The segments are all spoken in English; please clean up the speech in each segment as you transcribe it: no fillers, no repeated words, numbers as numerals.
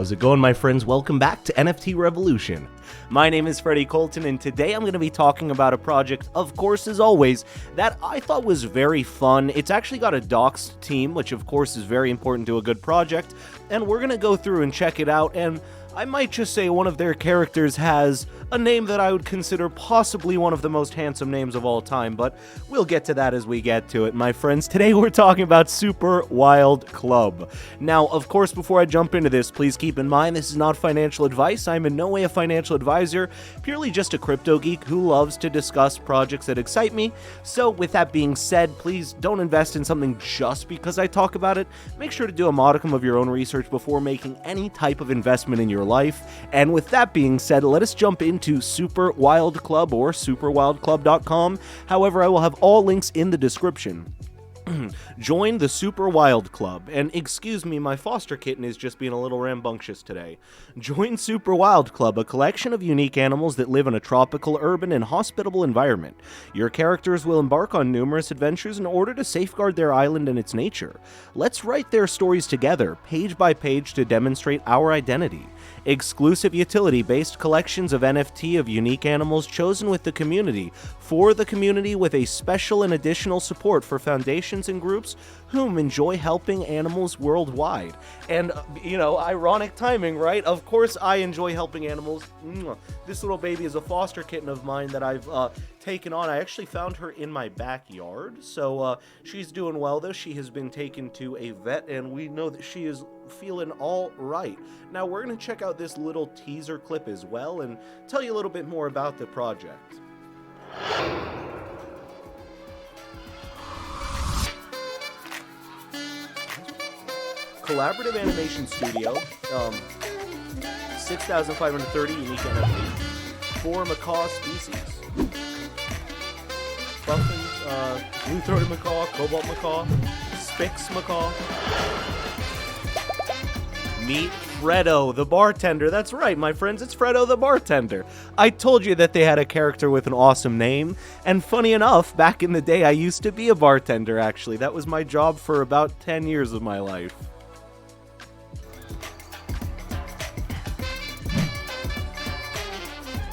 How's it going, my friends? Welcome back to NFT Revolution. My name is Freddie Colton, and today I'm going to be talking about a project, of course, as always, that I thought was very fun. It's actually got a doxed team, which of course is very important to a good project, and we're going to go through and check it out, and I might just say one of their characters has a name that I would consider possibly one of the most handsome names of all time, but we'll get to that as we get to it, my friends. Today we're talking about SuperWild Club. Now, of course, before I jump into this, please keep in mind this is not financial advice. I'm in no way a financial advisor, purely just a crypto geek who loves to discuss projects that excite me. So with that being said, please don't invest in something just because I talk about it. Make sure to do a modicum of your own research before making any type of investment in your life. And with that being said, let us jump into SuperWild Club or superwildclub.com. However, I will have all links in the description. Join the SuperWild Club, and excuse me, my foster kitten is just being a little rambunctious today. Join SuperWild Club, a collection of unique animals that live in a tropical, urban, and hospitable environment. Your characters will embark on numerous adventures in order to safeguard their island and its nature. Let's write their stories together, page by page, to demonstrate our identity. Exclusive utility-based collections of NFT of unique animals chosen with the community, for the community, with a special and additional support for foundations and groups whom enjoy helping animals worldwide. And, ironic timing, right? Of course I enjoy helping animals. This little baby is a foster kitten of mine that I've taken on. I actually found her in my backyard, so she's doing well, though. She has been taken to a vet, and we know that she is feeling all right. Now, we're going to check out this little teaser clip as well and tell you a little bit more about the project. Collaborative Animation Studio, 6,530 unique NFT, 4 macaw species. Buffins, blue-throated macaw, cobalt macaw, Spix macaw. Meet Fredo, the bartender. That's right, my friends, it's Fredo the bartender. I told you that they had a character with an awesome name, and funny enough, back in the day, I used to be a bartender, actually. That was my job for about 10 years of my life.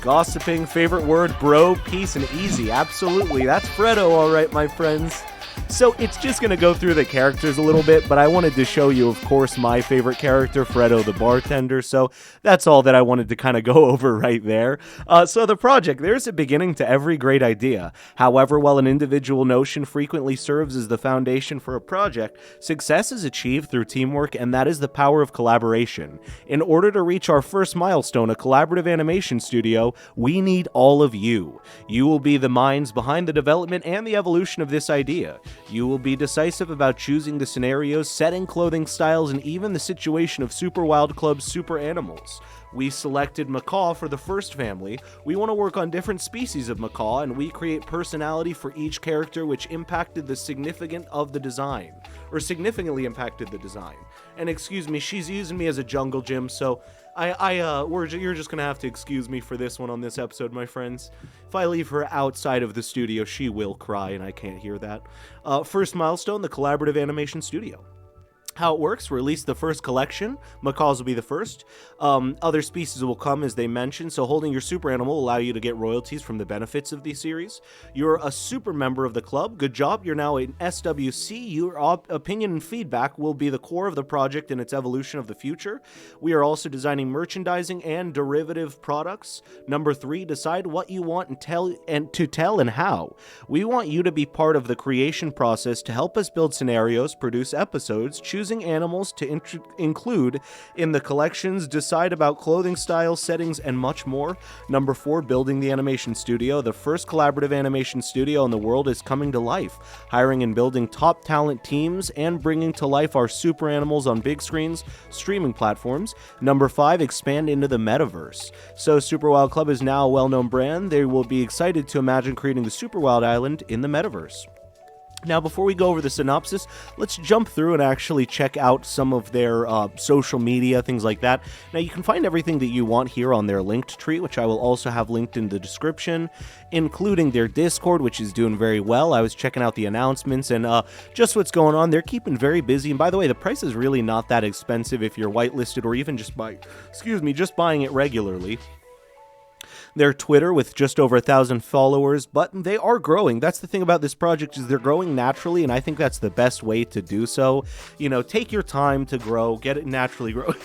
Gossiping, favorite word, bro, peace, and easy. Absolutely, that's Fredo, all right, my friends. So it's just going to go through the characters a little bit, but I wanted to show you, of course, my favorite character, Fredo the bartender, so that's all that I wanted to kind of go over right there. So the project, there's a beginning to every great idea. However, while an individual notion frequently serves as the foundation for a project, success is achieved through teamwork, and that is the power of collaboration. In order to reach our first milestone, a collaborative animation studio, we need all of you. You will be the minds behind the development and the evolution of this idea. You will be decisive about choosing the scenarios, setting clothing styles, and even the situation of SuperWild Club's super animals. We selected macaw for the first family. We want to work on different species of macaw, and we create personality for each character, which impacted the significantly impacted the design. And excuse me, she's using me as a jungle gym, so you're just gonna have to excuse me for this one on this episode, my friends. If I leave her outside of the studio, she will cry, and I can't hear that. First milestone, the Collaborative Animation Studio. How it works, release the first collection. Macaws will be the first. Other species will come as they mentioned, so holding your super animal will allow you to get royalties from the benefits of the series. You're a super member of the club. Good job, you're now an SWC. Your opinion and feedback will be the core of the project and its evolution of the future. We are also designing merchandising and derivative products. Number 3, decide what you want and tell and how. We want you to be part of the creation process to help us build scenarios, produce episodes, choosing animals to include in the collections, decide about clothing styles, settings, and much more. Number 4, building the animation studio. The first collaborative animation studio in the world is coming to life, hiring and building top talent teams and bringing to life our super animals on big screens, streaming platforms. Number 5, expand into the metaverse. So SuperWild Club is now a well-known brand. They will be excited to imagine creating the SuperWild Island in the metaverse. Now, before we go over the synopsis, let's jump through and actually check out some of their social media, things like that. Now, you can find everything that you want here on their linked tree, which I will also have linked in the description, including their Discord, which is doing very well. I was checking out the announcements and just what's going on. They're keeping very busy. And by the way, the price is really not that expensive if you're whitelisted or even just buying it regularly. Their Twitter with just over 1,000 followers, but they are growing. That's the thing about this project, is they're growing naturally, and I think that's the best way to do so. You know, take your time to grow, get it naturally growing.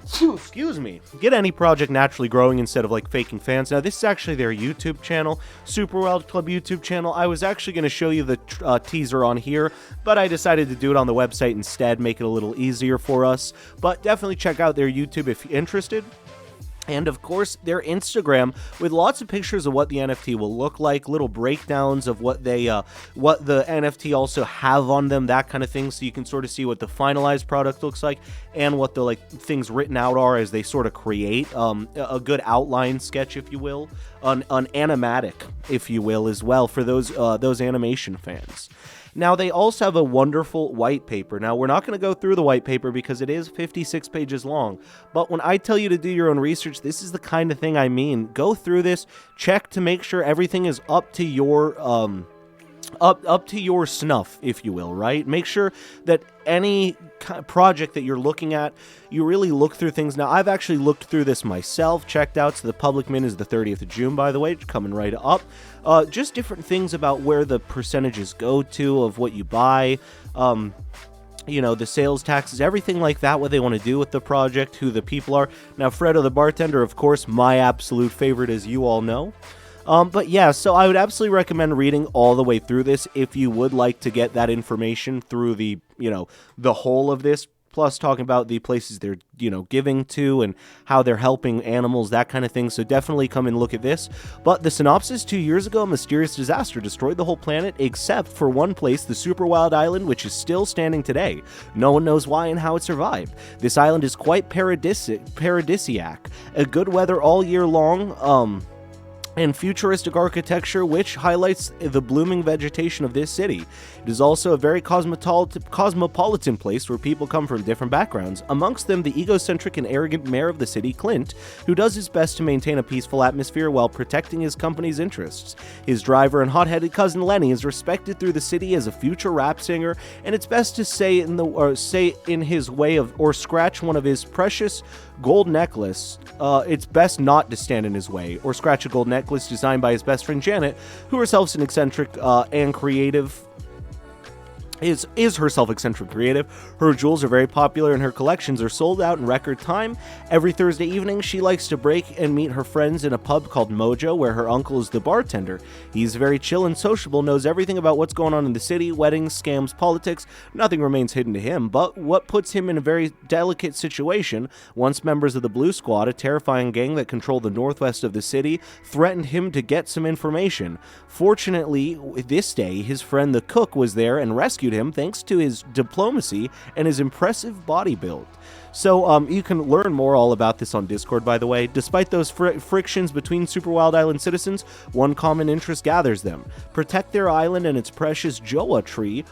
Excuse me. Get any project naturally growing instead of like faking fans. Now, this is actually their YouTube channel, SuperWild Club YouTube channel. I was actually going to show you the teaser on here, but I decided to do it on the website instead, make it a little easier for us. But definitely check out their YouTube if you're interested. And of course, their Instagram with lots of pictures of what the NFT will look like, little breakdowns of what the NFT also have on them, that kind of thing, so you can sort of see what the finalized product looks like and what the things written out are as they sort of create a good outline sketch, if you will, an animatic, if you will, as well for those animation fans. Now, they also have a wonderful white paper. Now, we're not going to go through the white paper because it is 56 pages long, but when I tell you to do your own research, this is the kind of thing I mean. Go through this, check to make sure everything is up to your up to your snuff, if you will, right? Make sure that any project that you're looking at, you really look through things. Now, I've actually looked through this myself, checked out, so the public mint is the 30th of June, by the way, coming right up. Just different things about where the percentages go to of what you buy, you know, the sales taxes, everything like that, what they want to do with the project, who the people are. Now, Fredo the bartender, of course, my absolute favorite, as you all know. But yeah, so I would absolutely recommend reading all the way through this if you would like to get that information through the, you know, the whole of this, plus talking about the places they're, you know, giving to and how they're helping animals, that kind of thing. So definitely come and look at this. But the synopsis: 2 years ago, a mysterious disaster destroyed the whole planet except for one place, the SuperWild Island, which is still standing today. No one knows why and how it survived. This island is quite paradisiac. A good weather all year long, and futuristic architecture, which highlights the blooming vegetation of this city. It is also a very cosmopolitan place where people come from different backgrounds, amongst them the egocentric and arrogant mayor of the city, Clint, who does his best to maintain a peaceful atmosphere while protecting his company's interests. His driver and hot-headed cousin Lenny is respected through the city as a future rap singer, and it's best to say in his way of, or scratch one of his precious gold necklace. It's best not to stand in his way or scratch a gold necklace designed by his best friend Janet, who herself is an eccentric and creative. Is herself eccentric creative. Her jewels are very popular and her collections are sold out in record time. Every Thursday evening, she likes to break and meet her friends in a pub called Mojo, where her uncle is the bartender. He's very chill and sociable, knows everything about what's going on in the city, weddings, scams, politics. Nothing remains hidden to him, but what puts him in a very delicate situation, once members of the Blue Squad, a terrifying gang that control the northwest of the city, threatened him to get some information. Fortunately, this day, his friend the cook was there and rescued him thanks to his diplomacy and his impressive body build. So you can learn more all about this on Discord, by the way. Despite those frictions between SuperWild Island citizens, one common interest gathers them: protect their island and its precious Joa tree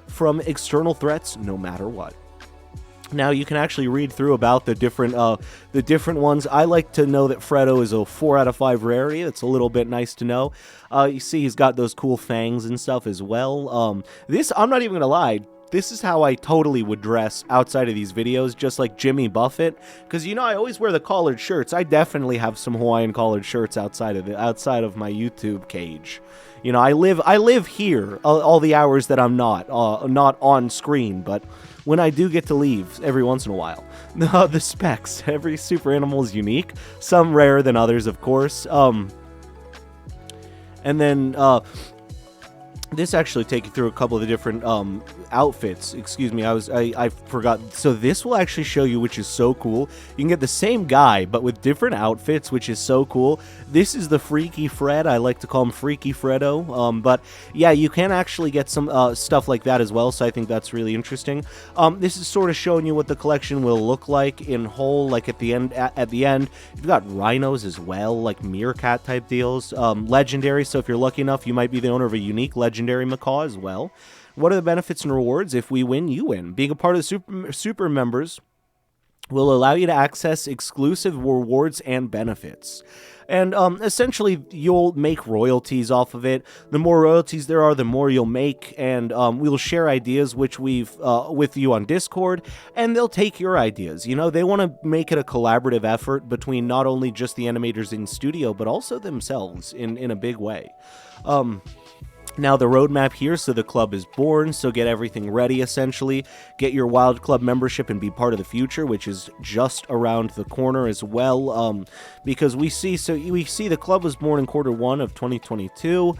from external threats no matter what. Now, you can actually read through about the different ones. I like to know that Fredo is a 4 out of 5 rarity. That's a little bit nice to know. You see he's got those cool fangs and stuff as well. This, I'm not even going to lie, this is how I totally would dress outside of these videos, just like Jimmy Buffett. Because, you know, I always wear the collared shirts. I definitely have some Hawaiian collared shirts outside of my YouTube cage. You know, I live here all the hours that I'm not on screen, but when I do get to leave every once in a while. The specs, every super animal is unique, some rarer than others, of course. And then this actually takes you through a couple of the different outfits. Excuse me, I forgot. So this will actually show you, which is so cool. You can get the same guy, but with different outfits, which is so cool. This is the Freaky Fred. I like to call him Freaky Fredo. But yeah, you can actually get some stuff like that as well, so I think that's really interesting. This is sort of showing you what the collection will look like in whole, like at the end. At the end, you've got rhinos as well, like meerkat type deals. Legendary, so if you're lucky enough, you might be the owner of a unique legendary macaw as well. What are the benefits and rewards? If we win, you win. Being a part of the super members will allow you to access exclusive rewards and benefits. And essentially, you'll make royalties off of it. The more royalties there are, the more you'll make. And we'll share ideas with you on Discord, and they'll take your ideas. You know, they want to make it a collaborative effort between not only just the animators in studio, but also themselves in a big way. Now the roadmap here, so the club is born, so get everything ready essentially. Get your Wild Club membership and be part of the future, which is just around the corner as well. Because we see the club was born in Q1 of 2022.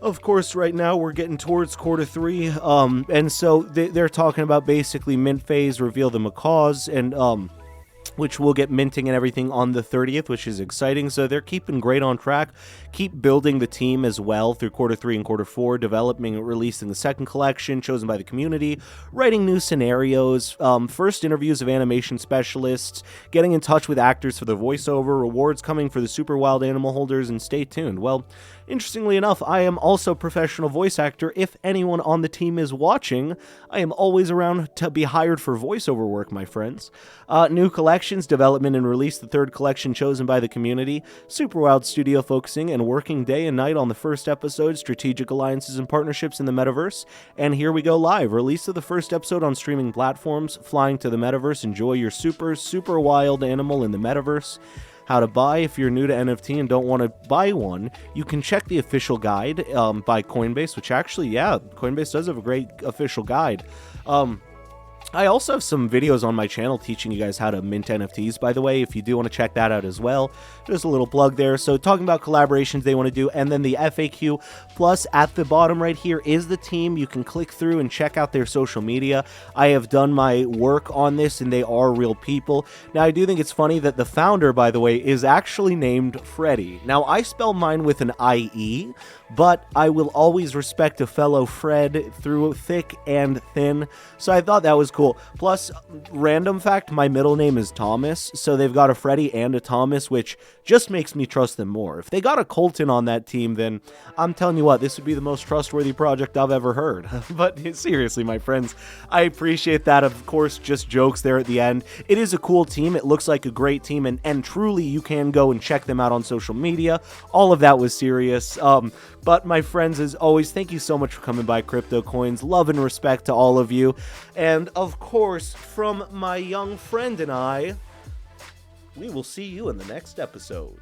Of course, right now we're getting towards Q3, and so they're talking about basically mint phase, reveal the macaws, and which will get minting and everything on the 30th, which is exciting. So they're keeping great on track. Keep building the team as well through Q3 and Q4, developing and releasing the second collection chosen by the community, writing new scenarios, first interviews of animation specialists, getting in touch with actors for the voiceover, rewards coming for the SuperWild animal holders, and stay tuned. Well, interestingly enough, I am also a professional voice actor. If anyone on the team is watching, I am always around to be hired for voiceover work, my friends. New collections, development and release, the third collection chosen by the community, SuperWild Studio focusing and working day and night on the first episode, strategic alliances and partnerships in the metaverse, and here we go live. Release of the first episode on streaming platforms, flying to the metaverse, enjoy your super wild animal in the metaverse. How to buy. If you're new to NFT and don't want to buy one, you can check the official guide by Coinbase, which actually, yeah, Coinbase does have a great official guide. I also have some videos on my channel teaching you guys how to mint NFTs, by the way, if you do want to check that out as well. Just a little plug there. So talking about collaborations they want to do, and then the FAQ plus at the bottom right here is the team. You can click through and check out their social media. I have done my work on this, and they are real people. Now, I do think it's funny that the founder, by the way, is actually named Freddy. Now, I spell mine with an IE, but I will always respect a fellow Fred through thick and thin, so I thought that was cool. Plus, random fact, my middle name is Thomas, so they've got a Freddy and a Thomas, which just makes me trust them more. If they got a Colton on that team, then I'm telling you what, this would be the most trustworthy project I've ever heard. But seriously, my friends, I appreciate that. Of course, just jokes there at the end. It is a cool team. It looks like a great team, and truly, you can go and check them out on social media. All of that was serious. But my friends, as always, thank you so much for coming by, Crypto Coins. Love and respect to all of you. And of course, from my young friend and I, we will see you in the next episode.